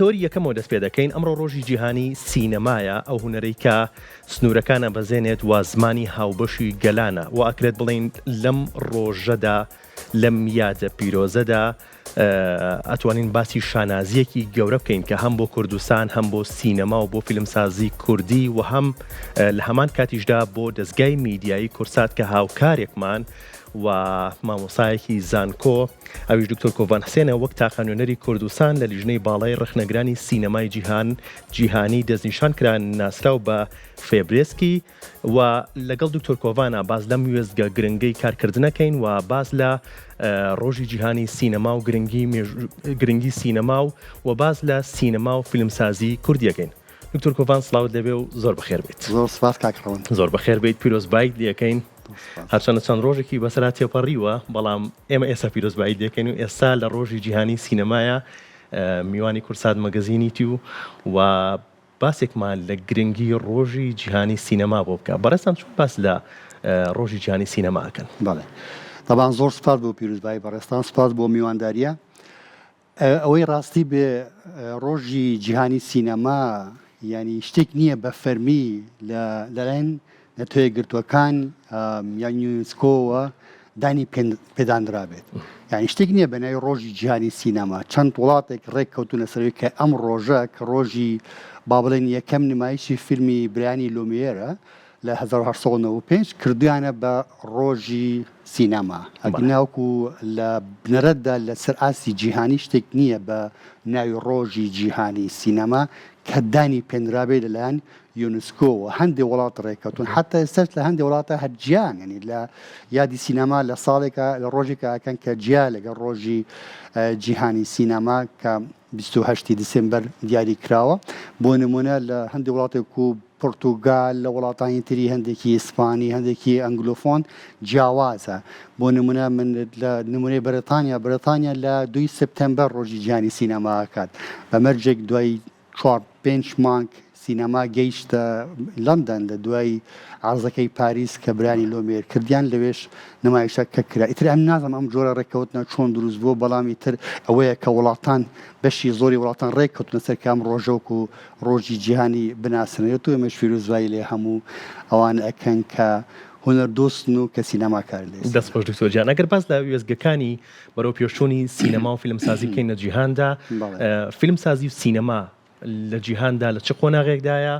تۆری یەکەمەوە دەست پێ دەکەین ئەمڕۆ ڕۆژی جیهانی سینەمایە ئەو هونەرەی کە سنوورەکانە بەزێنێت و زمانی هاوبەشی گەلانە و ئەکرێت بڵین لەم ڕۆژەدا لەم یادە پیرۆزەدا ئەتوانین باسی شانازیەکی گەورە بکەین کە هەم بۆ کوردستان هەم بۆ سینەما و بۆ فیلمسازی کوردی و هەم لە هەمان کاتیشدا بۆ دەستگای میدیایی کورسات کە هاوکارێکمان و مامۆسایەکی زانکۆ ئەویش دکتۆر کۆڤان حسێنە وەک تاقانونەری کوردستان لە لیژنەی باڵای ڕخنەگرانی سینەمای جیهانی دەستنیشان کران ناسراو بە فێبرێسکی و لەگەڵ دکتۆر کۆڤانە باز لەم وێزگە گرنگەی کارکردنەکەین و باز لە ڕۆژی جیهانی سینەما و گرنگی سینەما و باز لە سینەما و فیلمسازی کوردیەکەین. دکتۆر کۆڤان سڵاوت لەبێ و زۆر بەخێر بێت. زۆر سپاس کاکڕەوەن. زۆر بەخێر بێت پیرۆزبایی دیەکەین. هەرچەندە چەند ڕۆژێکی بەسەرا تێپەڕیوە بەڵام ئێمە ئێستا پیرۆزبایی دەکەین و ئێستا لە ڕۆژی جیهانی سینەمایە میوانی کورسات مەگەزینیتی و باسێکمان لە گرنگی ڕۆژی جیهانی سینەما بۆ بکە. بەڕێستان چۆن باس لە ڕۆژی جیهانی سینەماکەن؟ بەڵێ طبعاً زۆر سپاس بۆ پیرۆزبایی بەڕێستان، سپاس بۆ میوانداریە. ئەوەی ڕاستی بێ ڕۆژی جیهانی سینەما یعنی شتێک نییە بە فەرمی لەلایەن نەتۆیە گرتوەکان یا یونسکۆوە دانی پێدانرابێت. یعنی شتێک نییە بە ناوی ڕۆژی جیهانی سینەما. چەند وڵاتێک ڕێککەوتونە سەرەوەی کە ئەم ڕۆژە کە ڕۆژی با بڵێن یەکەم نمایشی فیلمی برایانی لۆمیێرە لە 1995 کردویانە بە ڕۆژی سینەما. ئەگناوکو لە بنەرەتدا لە سەر ئاسی جیهانی شتێک نییە بە ناوی ڕۆژی جیهانی سینەما کە دانی پێنرابێت لەلایەن یونسکۆ و هەندێک وڵات ڕێککەوتون حتا ئێستاش لە هەندێک وڵاتە هەرجیان ینی لە یادی سینەما لە ساڵێکە لە ڕۆژێکە ئەکەن کە جیا لەگەڵ ڕۆژی جیهانی سینەما کە 28 دیسمبەر دیاری کراوە. بۆ نمونە لە هەندێک وڵاتێک و پۆرتوگال لە وڵاتانی تری هەندێکی ئیسپانی هەندێکی ئەنگلۆفۆن جیاوازە. بۆ نمونە من لە نمونەی بەرەتانیا لە 2 سپتەمبەر ڕۆژی جیهانی سینەما ئەکات. بەمەرجێک دوای 4-5 مانگ سینەما گەیشتە لەندەن لە دوای عەرزەکەی پاریس کە برانی لۆمێر کردیان لەوێش نمایشە کە کرا. ئیتر ئەم نازم ئەم جۆرە ڕێککەوتنە چۆن دروست بووە، بەڵام ئیتر ئەوەیە کە وڵاتان بەشی زۆری وڵاتان ڕێککەوتنە سەر کام ڕۆژەوەک و ڕۆژی جیهانی بناسنێت و ئێمەش پیرۆزبایی لێ هەموو ئەوان ئەکەن کە هونەردۆستن و کە سینەماکار لێ. دەست خۆش دکتۆر جان، ئەگەر باس لە وێزگەکانی بەرەو پێشچوونی سینەما و فیلمسازی بکەین لە جیهاندا، فیلمسازی و سینەما لە جیهاندا لە چ قۆناغێکدایە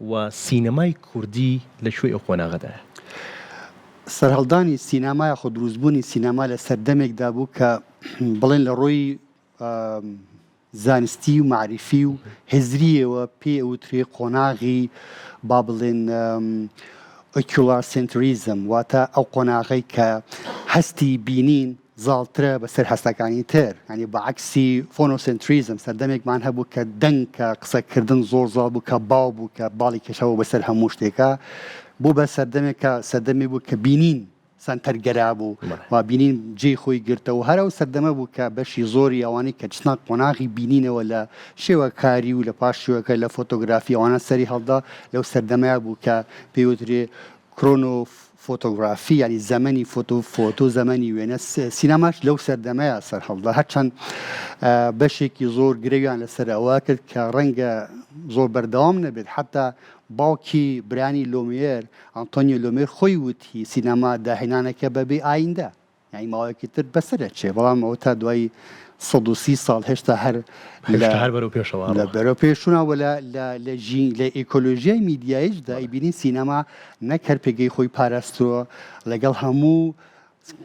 و سینەمای کوردی لە کوێ ئەو قۆناغەدایە؟ سەرهەڵدانی سینەما یاخۆ دروستبوونی سینەما لە سەردەمێکدا بوو کە بڵێن لە ڕۆی زانستی و معریفی و هێزریەوە پێ ئەوترێ قۆناغی با بڵێن ئۆکیولار سنتریزم، واتە ئەو قۆناغەی کە هەستی بینین زاڵترە بەسەر هەستەکانی تر، ینی بەعکسی فۆنۆسنتریزم سەردەمێکمان هەبوو کە دەنگ کە قسەکردن زۆر زاڵ بوو کە باو بوو کە باڵی کێشەوە بەسەر هەموو شتێکە بوو بە سەردەمێ بوو کە بینین سەنتەرگەرا بوو و بینین جێی خۆی گرتەوە. هەرە و سەردەمە بوو کە بەشی زۆری ئەوانەی کە چنە قۆناغی بینینەوە لە شێوە کاری و لە پاش شێوەکە لە فۆتۆگرافی ئەوانە سەری هەڵدا لەو سەردەمەیە بوو کە پێوترێ کرۆنۆ فۆتۆگرافی، ینی زەمەنی فۆتۆ زەمەنی وێنە. سینەماش لەو سەردەمەیە سەر هەڵدا، هەرچەند بەشێکی زۆر گرەویان لەسەر ئەوە کرد کە ڕەنگە زۆر بەردەوام نەبێت. حتا باوکی برانی لۆمێر ئەنتۆنیۆ لۆمێر خۆی وتی سینەما داهێنانەکە بەبێ ئایندە، یعنی ماوەیەکی تر بەسەرە چێ، بەڵام ئەوە تا دوای 130 ساڵ هێشتا هەر بەرەو پێشونەوە لە ئیکۆلۆژیای میدیایشدا ئیبینی سینەما نەک هەر پێگەی خۆی پاراستووە لەگەڵ هەموو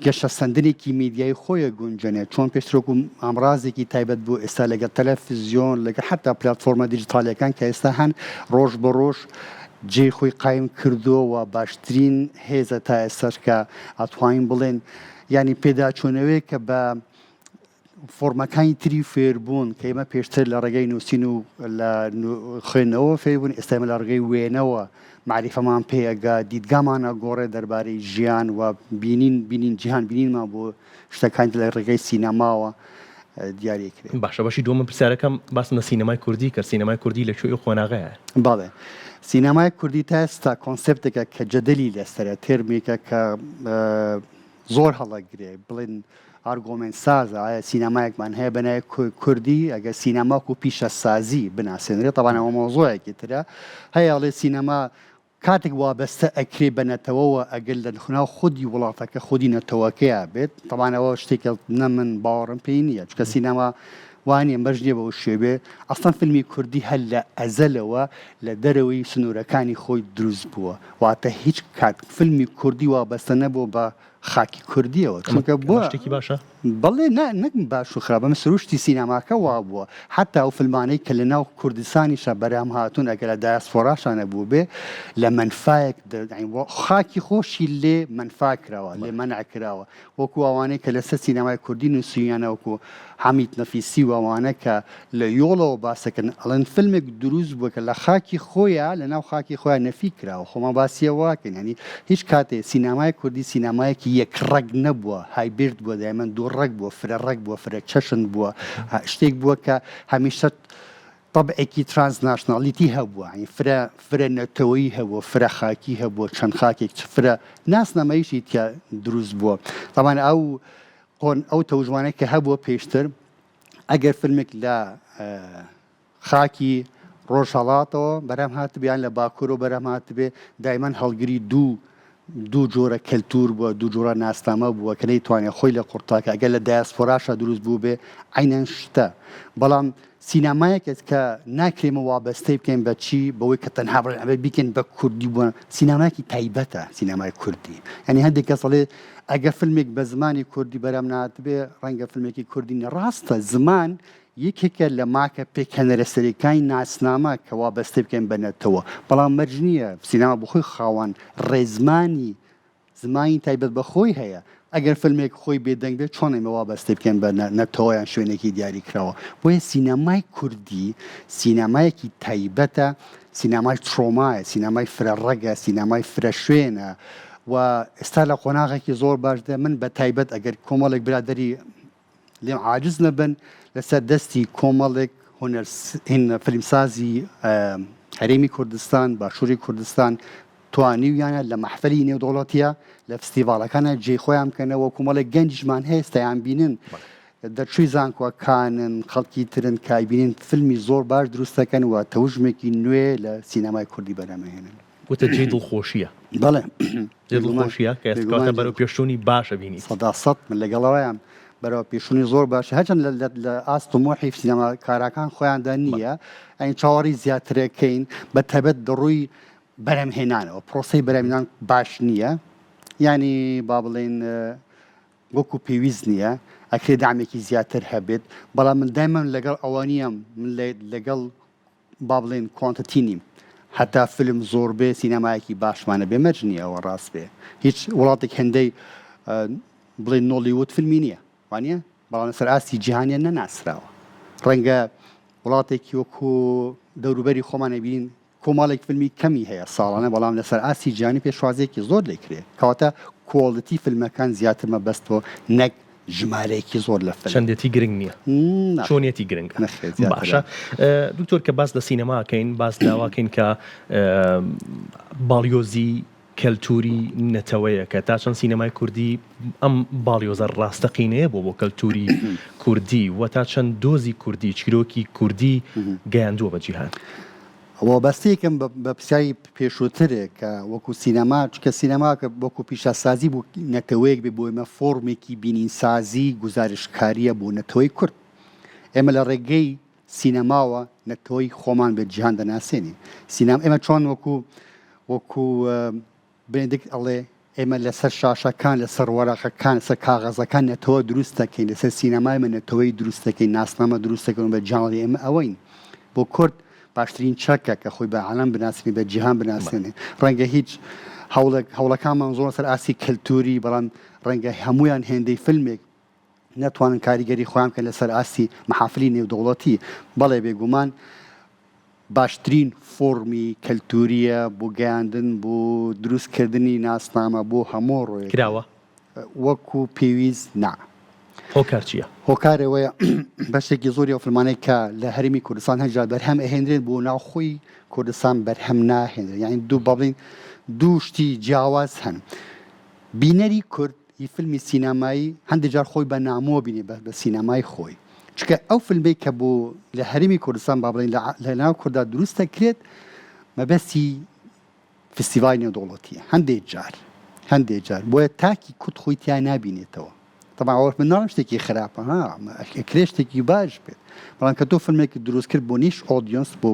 گەشە سەندنێکی میدیای خۆیە گونجێنێت، چۆن پێشترۆک و ئامڕازێکی تایبەت بوو ئێستا لەگەڵ تەلەڤیزیۆن لەگەڵ حتا پلاتفۆرمە دیجیتاڵیەکان کە ئێستا هەن ڕۆژ بە ڕۆژ جێی خۆی قایم کردووە و باشترین هێزە تا ئێستاش کە ئەتوانین بڵێن ینی پێداچوونەوەی کە بە فۆرمەکانی تری فێربوون کە ئێمە پێشتر لە ڕێگەی نووسین و لە خوێندنەوە فێربوون، ئێستا ئێمە لە ڕێگەی وێنەوە معریفەمان پێگا دیدگامانە گۆڕێ دەربارەی ژیان و بینین جیهان بینینمان بۆ شتەکانی لە ڕێگەی سینەماوە دیاری کرێت. باشە، بەشی دووەمە پرسیارەکەم باسم لە سینەمای کوردی کە سینەمای کوردی لە کوێ قۆناغەیە؟ بەڵێ سینەمای کوردی تا ئێستا کۆنسێپتێکە کە جەدەلی لەسەرە، تێرمێکە کە زۆر هەڵەگرێ، بڵێن ئارگۆمنت سازە ئایا سینەمایەکمان هەیە بەنای کوردی ئەگەر سینەماک و پیشە سازی بناسێنرێت تەوانەوە مۆزۆیەکی ترە هەیەڵێ سینەما کاتێک وابەستە ئەکرێ بە نەتەوەەوە ئەگەر لە ناو خودی وڵاتەکە خودی نەتەوەکەیە بێت تەوانەوە شتێکە نە من باوەڕم پێی نییە چکە سینەما وانە بەش نیە بەەوە شێوێ ئەستان فیلمی کوردی هەر لە ئەزەلەوە لە دەرەوەی سنوورەکانی خۆی دروست بووە واتە هیچ کات فیلمی کوردی وابەستە نەبوو بە خاکی کوردیەوە چونکە بووە شتێکی باشە بەڵێ نەک باش و خراپە من سروشتی سینەماکە وا بووە حتا ئەو فیلمانەی کە لە ناو کوردستانیشە بەرام هاتوون ئەگەر لە دایاسپۆراشانە بوو بێ لە منفایەک خاکی خۆشی لێ منفا کراوە لێ مەنع کراوە وەکو ئەوانەی کە لەسەر سینەمای کوردی نووسیانە وەکو حەمید نەفیسی و ئەوانە کە لە یۆڵەوە باسەکەن ئەڵێن فیلمێک دروست بووە کە لە خاکی خۆیان لە ناو خاکی خۆیان نەفی کراوە خۆمان باسیە واکەن ینی هیچ کاتێ سینەمای کوردی سینەمایەکی یەکڕەگ نەبووە هایبرد بووە دایمەن دوو ڕەگ بووە فرە ڕەگ بووە فرە چەشن بووە شتێک بووە کە هەمیشە طبعێکی ترانسناشنالیتی هەبووە فرە نەتەوەیی هەبووە فرە خاکی هەبووە چەند خاکێک فرە ناسنامەیشی تیا دروست بووە طبعا ئەو تەوژوانەی کە هەبووە پێشتر ئەگەر فیلمێک لە خاکی ڕۆژهەڵاتەوە بەرەم هاتبیان لە باکوور و بەرەم هاتبێ دایمەن هەڵگری دوو جۆرە کەلتور بووە دوو جۆرە ناسنامە بووە کە نەیتوانێت خۆی لە قورتاکە ئەگەر لە دایاسپۆراشە دروست بوو بێ عینەن شتە بەڵام سینەمایەکێت کە ناکرێمە وابەستەی بکەین بە چی بەوەی کە تەنها بڵێن ئەبێ بیکەین بە کوردی بوون سینەمایەکی تایبەتە سینەمای کوردی یعنی هەندێک کەس دەڵێ ئەگەر فیلمێک بە زمانی کوردی بەرەم ناتبێ ڕەنگە فیلمێکی کوردی ڕاستە زمان یەکێکە لە ماکە پێکەنەرە سەرەکانی ناسنامە کە وابەستە بکەین بە نەتەوە بەڵام مەرج نییە سینەما بخۆی خاوەن ڕێزمانی زمانی تایبەت بە خۆی هەیە ئەگەر فیلمێک خۆی بێدەنگ بێت چۆن ئێمە وابەستە بکەن بە نەتەوەیان شوێنێکی دیاری کراوە بۆیە سینەمای کوردی سینەمایەکی تایبەتە سینەمای ترۆمایە سینەمای فرە ڕەگە سینەمای فرە شوێنە و ئێستا لە قۆناغێکی زۆر باشدە من بە تایبەت ئەگەر کۆمەڵێک برادەری لێم عاجز نەبن لەسەر دەستی کۆمەڵێک فیلمسازی هەرێمی کوردستان باشووری کوردستان توانیویانە لە مەحفەلی نێودەوڵەتیە لە فستیڤالەکانە جێی خۆیان بکەنەوە کۆمەڵێک گەنجمان هەیە ئێستایان بینن دەرچووی زانکۆکانن خەڵکی ترن کایبینین فیلمی زۆر باش دروستەکەن و تەوژمێکی نوێ لە سینەمای کوردی بەرەمەهێنن وتە جێ دڵخۆشیە بەڵێ جێ دڵخۆشیە کە ئێستا بەرەو پێشوونی باشە بینی سەدا من لەگەڵەوەیان بەرەوە پێشوونی زۆر باشە هەچەند لە ئاست و مۆحی سینەما کاراکان خۆیاندا نییە ئەین چاوەڕی زیاترەکەین بە تایبەت دەڕووی بەرەمهێنانەوە پرۆسەی بەرەمهێنان باش نییە ینی با بڵێن وەکو پێویست نییە ئەکرێ دامێکی زیاتر هەبێت بەڵام من دایمەن لەگەڵ ئەوانیم من لەگەڵ با بڵێن کۆنتەتی نیم هەتا فیلم زۆر بێ سینەمایەکی باشمانە بێ مەرج نییە ئەوە ڕاست بێ هیچ وڵاتێک هەندەی بڵێن نۆلیوود فیلمی نییە وانە بەڵام لەسەر ئاستی جیهانیان نەناسراوە ڕەنگە وڵاتێکی وەکو دەوروبەری خۆمانە بینین کۆمەڵێک فیلمی کەمی هەیە ساڵانە بەڵام لەسەر ئاستی جیهانی پێشوازێکی زۆر لێکرێ کەواتە کۆڵەتی فیلمەکان زیاتر مەبەستەوە نەک ژمارەیەکی زۆر لە فیلم چەندێتی گرنگ نییە چۆنیەتی گرنگە باشە دکتۆر کە باس لە سینەماکەین باس داواکەین کە باڵیۆزی کەلتوری نەتەوەیە کە تا چەند سینەمای کوردی ئەم باڵیۆزە ڕاستەقینەیە بۆ کەلتوری کوردی و تا چەند دۆزی کوردی چیرۆکی کوردی گەیاندووە بە جیهان ئەوە بەستەیەکم بە پرسیاری پێشووترێک کە وەکو سینەما چکە سینەما کە وەکو پیشەسازی بوو نەتەوەیەک بێ بۆ ئێمە فۆرمێکی بینینسازی گزارشکاریە بۆ نەتەوەی کورد ئێمە لە ڕێگەی سینەماوە نەتەوەی خۆمان بە جیهان دەناسێنین سینەما ئێمە چۆن وەکو بێندێک ئەڵێ ئێمە لەسەر شاشەکان لەسەر وەرەقەکان لەسەر کاغەزەکان نەتەوە دروستەکەین لەسەر سینەمایمە نەتەوەی دروستەکەین ناسنامە دروستەکەن بە جیهانی ئێمە ئەوەین بۆ کورد باشترین چەکە کە خۆی بە عالەم بناسیێ بە جیهان بناسێنێ ڕەنگە هیچ هەوڵەکانمان زۆر سەر ئاسی کەلتوری بەڵام ڕەنگە هەمویان هێندەی فیلمێک نەتوانن کاریگەری خۆیان کە لەسەر ئاسی مەحافلی نێودەوڵەتی بەڵێ بێگومان باشترین فۆرمی کەلتوریە بۆ گەیاندن بۆ دروستکردنی ناسنامە بۆ هەموو ڕۆیە کراوە وەکو پێویست نا هۆکار چییە؟ هۆکارەوەیە بەشێکی زۆری ئەو فیلمانەی کە لە هەرێمی کوردستان هەجار بەرهەم ئەهێنرێت بۆ ناوخۆی کوردستان بەرهەم ناهێنرێت یعنی دوو بەڵین دوو شتی جیاواز هەن بینەری کورد هی فیلمی سینەمایی هەندێک جار خۆی بە نامۆ بینێ بە سینەمای خۆی چکە ئەو فیلمەی کە بۆ لە هەرمی کوردستان با بڵێن لە ناو کووردا دروستە کرێت مەبەستی فستیڤالی نێودەوڵەتیە هەندێک جار بۆیە تاکی کورد خۆی تیا نابینێتەوە طبعا ئەوە من ناڵم شتێکی خراپە ئەکرێ شتێکی باش بێت بەڵام کە تۆ فیلمێکی دروست کرد بۆ نیش ئۆدیۆنس بۆ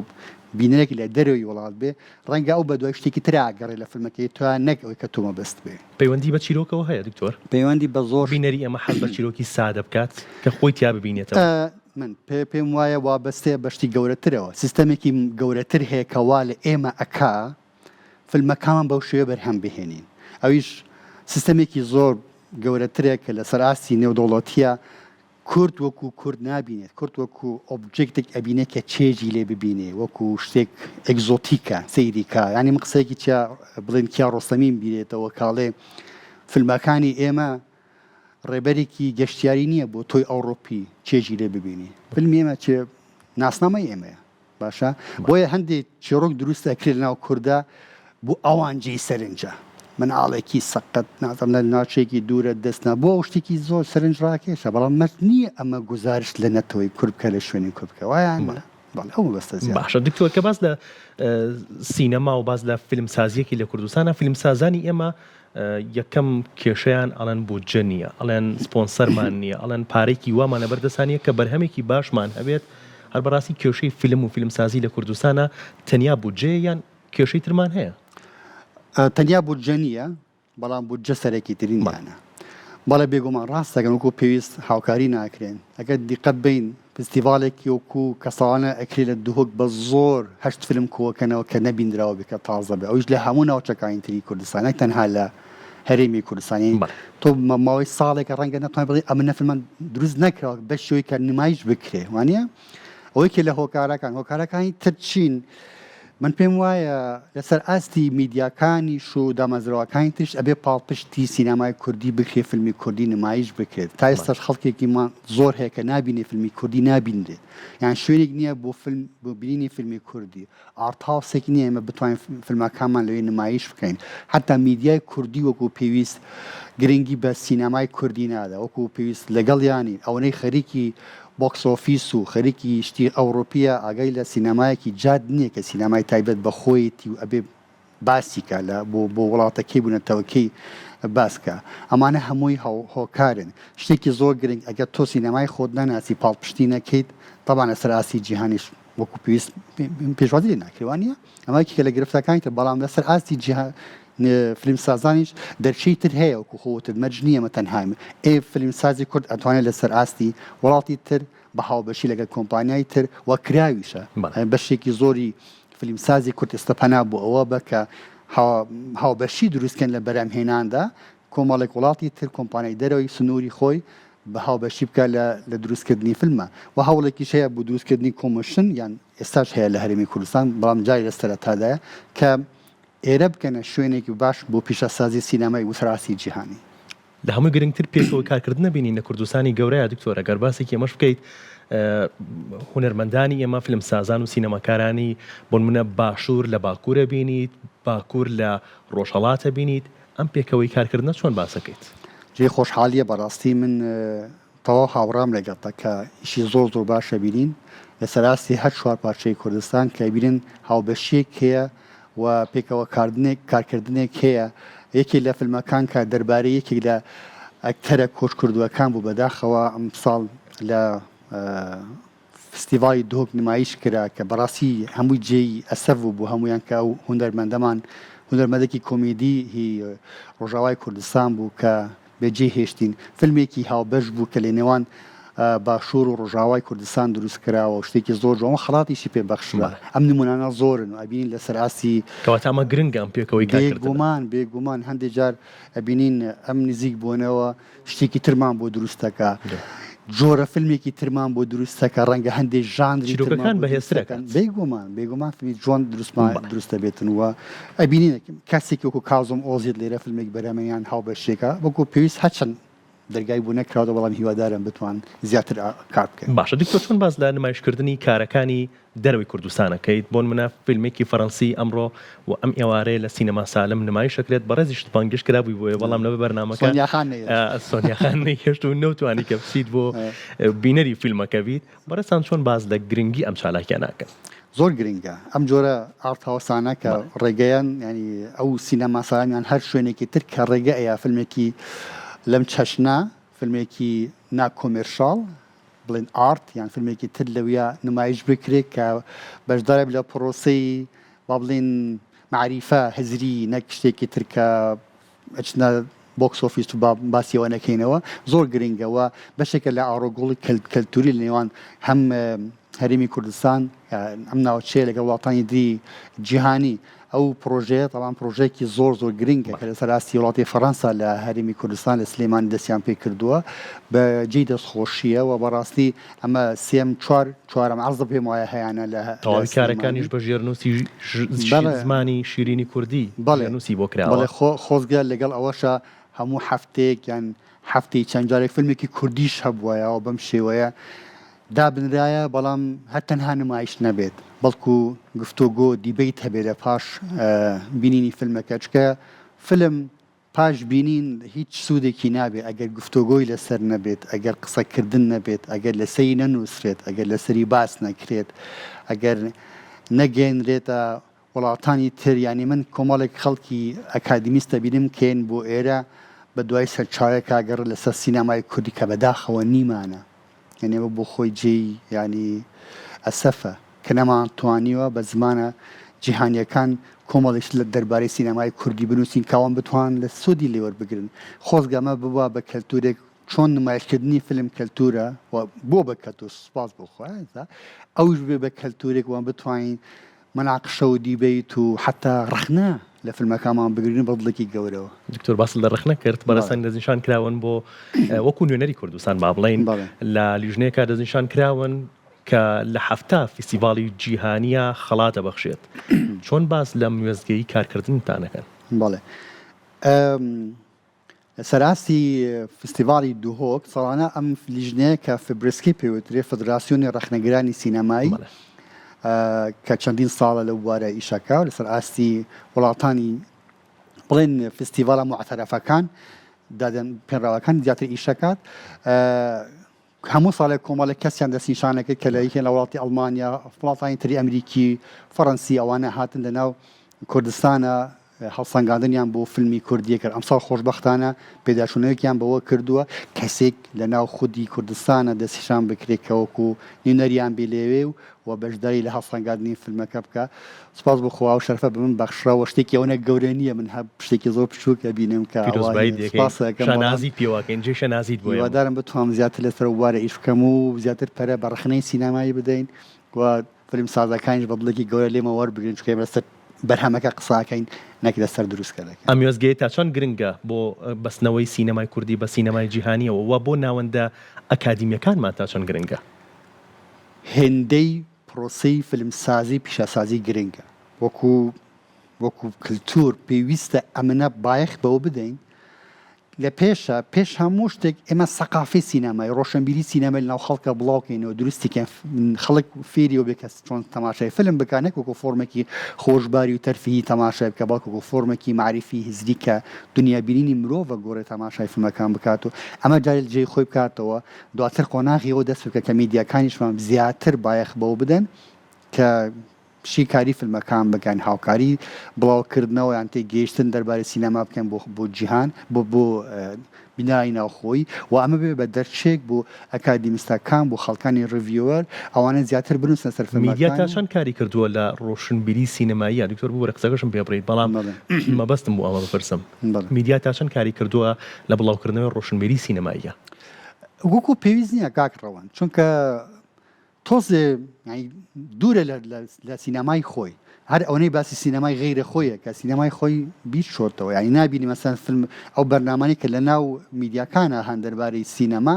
بینەرێکی لە دەرەوەی وڵات بێ ڕەنگە ئەو بە دوای شتێکی تر ئاگەڕێ لە فیلمەکەی تویان نەک ئەوەی کە تۆ مەبەست بێ پەیوەندی بە چیرۆکەوە هەیە دکتۆر پەیوەندی بە زۆر بینەری ئەمە حەز بە چیرۆکی سادە بکات کە خۆی تیا ببینێتەوە من پێم وایە وابەستەیە بەشتی گەورەترەوە سیستەمێکی گەورەتر هەیە کەوا لە ئێمە ئەکا فیلمەکانمان بەو شێوە بەرهەم بهێنین ئەویش سیستەمێکی زۆر گەورەترێک کە لەسەر ئاستی نێودەوڵەتیە کورد وەکو کورد نابینێت کورد وەکو ئۆبجێکتێک ئەبینێت کە چێژی لێ ببینێ وەکو شتێک ئەگزۆتیکە سەیریکە ینی من قسەیەکی چیا بڵێن کیا ڕۆستەمین بینێتەوە کاڵێ فیلمەکانی ئێمە ڕێبەرێکی گەشتیاری نییە بۆ تۆی ئەوڕۆپی چێژی لێ ببینی فیلمی ئێمە چێ ناسنامەی ئێمەیە باشە بۆیە هەندێک چێڕۆک دروست ئەکرێت لەناو کووردا بۆ ئەوانجێی سەرنجە مناڵێکی سەقەت نازم لە ناوچێکی دوورە دەستنا بۆ ئەو شتێکی زۆر سەرنج ڕاکێشە بەڵام مەرج نییە ئەمە گزارش لە نەتەوەی کورد بکە لە شوێنی کورد بکە وایە ئەو بەستە باشە دکتۆر کە باس لە سینەما و باز لە فیلمسازیەکی لە کوردستانە فیلمسازانی ئێمە یەکەم کێشەیان ئەڵەن بودجە نییە ئەڵێن سپۆنسەرمان نییە ئەڵێن پارێکی وامان لەبەردەستانیە کە بەرهەمێکی باشمان هەبێت هەر بەڕاستی کێشەی فیلم و فیلمسازی لە کوردستانە تەنیا بودجێ یان کێشەی ترمان هەیە تەنیا بودجە نییە بەڵام بودجە سەرێکی ترینیانە بەڵێ بێگومان ڕاستەکەن وەکو پێویست هاوکاری ناکرێن ئەگەر دیقەت بین فستیڤالێکی وەکو کەسانە ئەکرێت لە دووهۆک بە زۆر هەشت فیلم کۆکەنەوە کە نەبیندراوە بکە تازە بێ ئەویش لە هەموو ناوچەکانی تری کوردستانێک تەنها لە هەرێمی کوردستانی تۆ ماوەی ساڵێکە ڕەنگە نەتوانێت بڵێ ئەمە نەفیلمان دروست نەکراوە بە شێوەی کە نمایش بکرێ وانە ئەوەی کە لە هۆکارەکانی تر چین من پێم وایە لەسەر ئاستی میدیاکانیش و دامەزراوەکانی ترش ئەبێ پاڵپشتی سینەمای کوردی بکرێ فیلمی کوردی نمایش بکرێت تا ئێستاش خەڵکێکیمان زۆر هەیە کە نابینێ فیلمی کوردی نابینرێت یان شوێنێک نییە بۆ بینینی فیلمی کوردی ئارتاوسێکی نییە ئێمە بتوانین فیلمەکانمان لەوێ نمایش بکەین حتا میدیای کوردی وەکو پێویست گرنگی بە سینەمای کوردی نادا وەکو پێویست لەگەڵ یانی ئەوەی خەریکی بۆکس ئۆفیس و خەریکی شتی ئەوڕۆپیە ئاگای لە سینەمایەکی جاد نییە کە سینەمای تایبەت بە خۆیەتی و ئەبێ باسیکە لە بۆ وڵاتەکەی بوونەتەوەکەی باسکە ئەمانە هەمووی هۆکارن شتێکی زۆر گرنگ ئەگەر تۆ سینەمای خۆت نەناسی پاڵپشتی نەکەیت طبعا لەسەر ئاسی جیهانیش وەکو پێویست پێشوازی لێ ناکرێوانە ئەمەکی کە لە گرفتەکانی تر بەڵام لەسەر ئاستی جیهان فیلمسازانیش دەرچەی تر هەیە وەکو خۆتت مەرج نییە مەتەنهایم فیلمسازی کورد ئەتوانێت لەسەر ئاستی وڵاتی تر بە هاوبەشی لەگەڵ کۆمپانیای تر وە کراویشە بەشێکی زۆری فیلمسازی کورد ئێستەپەنا بۆ ئەوە بکە هاوبەشی دروستکەن لە بەرهەمهێناندا کۆمەڵێک وڵاتی تر کۆمپانیای دەرەوەی سنووری خۆی بە هاوبەشی بکە لە دروستکردنی فیلمە و هەوڵێکیش هەیە بۆ دروستکردنی کۆمشن یان ئێستاش هەیە لە هەرێمی کوردستان بەڵام جای لەسەرەتادایە کە ئێرە بکەنە شوێنێکی باش بۆ پیشەسازی سینەمای وتراسی جیهانی لە هەمووی گرنگتر پێکەوە کارکردنە بینین لە کوردستانی گەورەیە دکتۆرە گەر باسێکی ئەمەش بکەیت هونەرمەندانی ئێمە فیلمسازان و سینەماکارانی بۆ نمونە باشوور لە باکوورە بینیت باکوور لە ڕۆژهەڵاتە بینیت ئەم پێکەوەی کارکردنە چۆن باسەکەیت جێ خۆشحالیە بەڕاستی من تەواو هاوڕام لەگەڵتە کە ئیشی زۆر باشە بینین لەسەر ئاستی هەر چوار پارچەی کوردستان کە بینن هاوبەشیەک هەیە و پێکەوە کارکردنێک هەیە یەکی لە فیلمەکان کە دەربارەی یەکێک لە ئەکتەرە کۆچ کردووەکان بوو بەداخەوە ئەم ساڵ لە فستیڤالی دۆک نمایش کرا کە بەڕاستی هەمووی جێی ئەسەر بوو هەمویان کە ئەو هونەرمەندەمان هونەرمەندێکی کۆمیدی هی ڕۆژاوای کوردستان بوو کە بێجێ هێشتین فیلمێکی هاوبەش بوو کە لە نێوان باشوور و ڕۆژاوای کوردستان دروست کراوە شتێکی زۆر جوان خەڵاتیشی پێبەخشرا ئەم نمونانە زۆرن و ئەبینین لەسەر ئاسی کەواتە ئەمە گرنگە ئەم پێکەوەی بێگومان هەندێک جار ئەبینین ئەم نزیک بوونەوە شتێکی ترمان بۆ دروستەکە جۆرە فیلمێکی ترمان بۆ دروستەکە ڕەنگە هەندێک ژانری چیرۆکەکان بەهێزترەکەن بێگومان فیلمی جوان دروستە بێتن وە ئەبینین کەسێکی وەکو کازم ئۆزیت لێرە فیلمێک بەرەمەیان هاوبەشێکە وەکو پێویست هەچەند دەرگای بوو نەکراوە بەڵام هیوادارم بتوان زیاتر کار بکەن. باشە دکتۆر چۆن باز لە نمایشکردنی کارەکانی دەروی کوردستانەکەیت بۆن منە فیلمێکی فەڕەنسی ئەمڕۆ و ئەم ئێوارەیە لە سینەما سالم نمایشەکرێت بەڕێزیشت بانگشت کرابووی بۆیە بەڵام لەوە بەرنامەکە سۆنیاخان نەیهێشت و نەوتوانی کە بچیت بۆ بینەری فیلمەکە بیت بەڕێستان چۆن باز لە گرنگی ئەم چالاکیان ناکەن. زۆر گرنگە ئەم جۆرە ئارتهاوسانە کە ڕێگەیان ینی ئەو سینەما سالمیان هەر شوێنێکی تر کە ڕێگە ئەیە فیلمێکی لەم چەشنا فیلمێکی ناکۆمێرشاڵ بڵێن ئارت یان فیلمێکی تر لەویە نمایش بکرێت کە بەشدارە لە پرۆسەی با بڵێن معریفە هەزری نەک شتێکی تر کە ئەچنە بۆکس ئۆفیس و باسیەوە نەکەینەوە زۆر گرنگەوە بەشێکە لە ئاڕۆگۆڵی کەلتوری لە نێوان هەم هەرێمی کوردستان ئەم ناوچەیە لەگەڵ وڵاتانی دی جیهانی ئەو پرۆژەیە تاوان پرۆژێکی زۆر گرنگە کە لەسەر ئاستی وڵاتی فەڕەنسا لە هەرێمی کوردستان لە سلێمانی دەستیان پێ کردووە بە جێی دەستخۆشیە و بەڕاستی ئەمە سێم چوارەم عەرزە پێم وایە هەیەە لە تەواوی کارەکانیش بە ژێرنووسی زمانی شیرینی کوردی نووسی بۆ کراوە. بەڵێ خۆزگە لەگەڵ ئەوەشە هەموو هەفتەیەک یان هەفتەی چەند جارێک فیلمێکی کوردیش هەبووایەوە بەم شێوەیە دابنرایە بەڵام هەر تەنها نمایش نەبێت بەڵکو گفتوگۆ دیبیت هەبێت لە پاش بینینی فیلمەکە چکە فیلم پاش بینین هیچ سوودێکی نابێت ئەگەر گفتوگۆی لەسەر نەبێت ئەگەر قسەکردن نەبێت ئەگەر لەسەری نەنووسرێت ئەگەر لەسەری باس نەکرێت ئەگەر نەگەێنرێتە وڵاتانی تر ینی من کۆمەڵێک خەڵکی ئەکادمیستە بینم کێن بۆ ئێرە بە دوای سەرچاوێک ئاگەڕ لەسەر سینەمای کوردی کە بەداخەوە نیمانە یعنی ئەوە بۆ خۆی جێی ینی ئەسەفە کە نەمان توانیوە بە زمانە جیهانیەکان کۆمەڵیش لە دەربارەی سینەمای کوردی بنووسین کاوان بتوان لە سودی لێوەربگرن خۆزگەمە ببووە بە کەلتورێک چۆن نمایشکردنی فیلم کەلتورە بۆ بە کەلتور سوپاس بۆخۆیان ئەوش بێ بە کەلتورێک وان بتوانین مناقشە و دیبیت و حتا ڕخنا لە فیلمەکانمان بگرین بەدڵێکی گەورەوە. دکتۆر باس لە ڕخنە کرد بەڕێستان دەستنیشان کراون بۆ وەکو نوێنەری کوردستان با بڵێن لە لیژنەیەکە دەستنیشان کراون کە لە هەفتە فیستیڤاڵی جیهانیە خەڵاتە بەخشێت چۆن باس لەم وێستگەی کارکردنتانەکەن؟ بەڵێ سەراستی فستیڤاڵی دوهۆک ساڵانە ئەم لیژنەیە کە فبرسکی پێوترێ فدراسیۆنی ڕەخنەگرانی سینەمایی کە چەندین ساڵە لەو بوارە ئیشەکە و لەسەر ئاستی وڵاتانی بڵێن فستیڤاڵە معتەرەفەکان دادەن پێنراوەکان زیاتر ئیشەکات هەموو ساڵێک کۆمەڵێک کەسیان دەستنیشانەکرد کە لە یەکێن لە وڵاتی ئەڵمانیا وڵاتانی تری ئەمریکی فەڕەنسی ئەوانە هاتن لەناو کوردستانە هەڵسەنگاندنیان بۆ فیلمی کوردیە کرد ئەمساڵ خۆشبەختانە پێداچوونەوەکیان بەوە کردووە کەسێک لە ناو خودی کوردستانە دەستیشان بکرێت کەوەکو نوێنەریان بێ لێوێ و بەشداری لە هەڵسەنگاندنی فیلمەکە بکە سوپاس بخوا و شەرفە بە من بەخشراوە شتێکی ئەوەنە گەورە نییە من هەب شتێکی زۆر بچووکە بینم کە شانازی پێوەکەین جێشە نازیت بۆ وادارم بتوانم زیاتر لەسەر وارە ئیش بکەم و زیاتر پەرە بەڕخنەی سینەمایی بدەین و فیلم سازەکانیش بەدڵێکی گەورە لێمە وەربگرن چکە لەسەر بەرهەمەکە قساکەین نەک لەسەر دروستکەرەکە. ئەم وێستگەی تا چۆن گرنگە بۆ بەستنەوەی سینەمای کوردی بە سینەمای جیهانیەوە و بۆ ناوەندە ئەکادیمیەکانمان تا چۆن گرنگە؟ هێندەی پرۆسەی فیلمسازی پیشەسازی گرنگە وەکو کللتور پێویستە ئەمنە بایەخ بەوە بدەین لە پێش هەموو شتێک ئێمە سەقافی سینەمای ڕۆشنبیری سینەمای لەناو خەڵکە بڵاوکەینەوە دروستیکەن خەڵک فێریەوە بێ کەس چۆن تەماشای فیلم بکانێک وەکو فۆرمێکی خۆشبباری و تەرفیهی تەماشای بکە باڵکو فۆرمێکی معریفی هزری کە دنیابینینی مرۆڤە گۆڕێ تەماشای فیلمەکان بکات و ئەمە جارێت جێی خۆی بکاتەوە دواتر قۆناغیەوە دەست بکە کە میدیاکانیشمان زیاتر بایەخ بەوە بدەن کە شیکاری فیلمەکان بکەن هاوکاری بڵاوکردنەوە یان تێ گەیشتن دەربارەی سینەما بکەن بۆ جیهان بۆ بینایی ناوخۆی و ئەمە بێ بە دەرچێک بۆ ئەکادیمیستەکان بۆ خەڵکانی ڕڤیۆەر ئەوانە زیاتر بنووسن سەر فیلمەکان. میدیا تا چەند کاری کردووە لە ڕۆشنبیری سینەمایی دکتۆر بوو قسەکەشم پێ بڕیت بەڵام مەبەستم بۆ ئەمە بپرسم میدیا تا چەند کاری کردووە لە بڵاوکردنەوەی ڕۆشنبیری سینەماییە؟ وەکو پێویست نییە کاکڕەوەن چونکە تۆزێ دوورە لە سینەمای خۆی هەر ئەوەی باسی سینەمای غیرە خۆیە کە سینەمای خۆی بیت شۆتەوە ینی نبینی مەسەن فیلم ئەو بەرنامانی کە لە ناو میدیاکانە هەن دەربارەی سینەما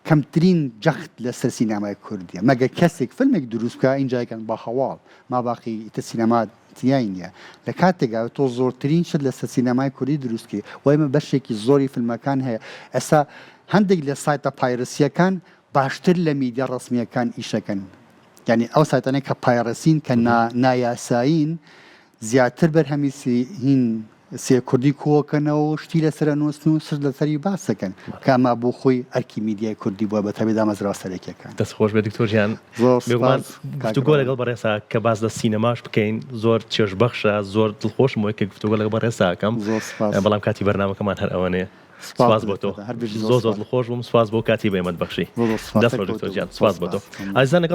کەمترین جەخت لەسەر سینەمای کوردیە مەگە کەسێک فیلمێک دروست بکە ئینجایکەن با هەواڵ ما باقی ئیتە سینەما تیای نییە لە کاتێکا تۆ زۆرترین شت لەسەر سینەمای کوردی دروستکی و ئێمە بەشێکی زۆری فیلمەکان هەیە ئێستا هەندێک لە سایتە پایرسیەکان باشتر لە میدیا ڕسمیەکان ئیشەکەن یعنی ئەو سایتانەی کە پایرسین کە نایاسایین زیاتر بەرهەمی هین سێ کوردی کۆکەنەوە شتی لەسەر نووسن و سر لەسەری باسەکەن کاما بۆ خۆی ئەرکی میدیای کوردی بووە بە تەبێدا مەزرا سەرەکیەکان دەستخۆش بێ دکتۆر گیان گفتوگۆ لەگەڵ بەڕێسا کە باز لە سینەماش بکەین زۆر چێژبەخشە زۆر دڵخۆشمەوە کە گفتوگۆ لەگەڵ بەڕێساکەم بەڵام کاتی بەرنامەکەمان هەر ئەوەنەیە سپاس بۆ تۆ زۆر دڵخۆش بووم سپاس بۆ کاتی بە ئێمەت بەخشی دەست بە دکتۆر گیان سپاس بۆ تۆ ئازیزان لەگەڵ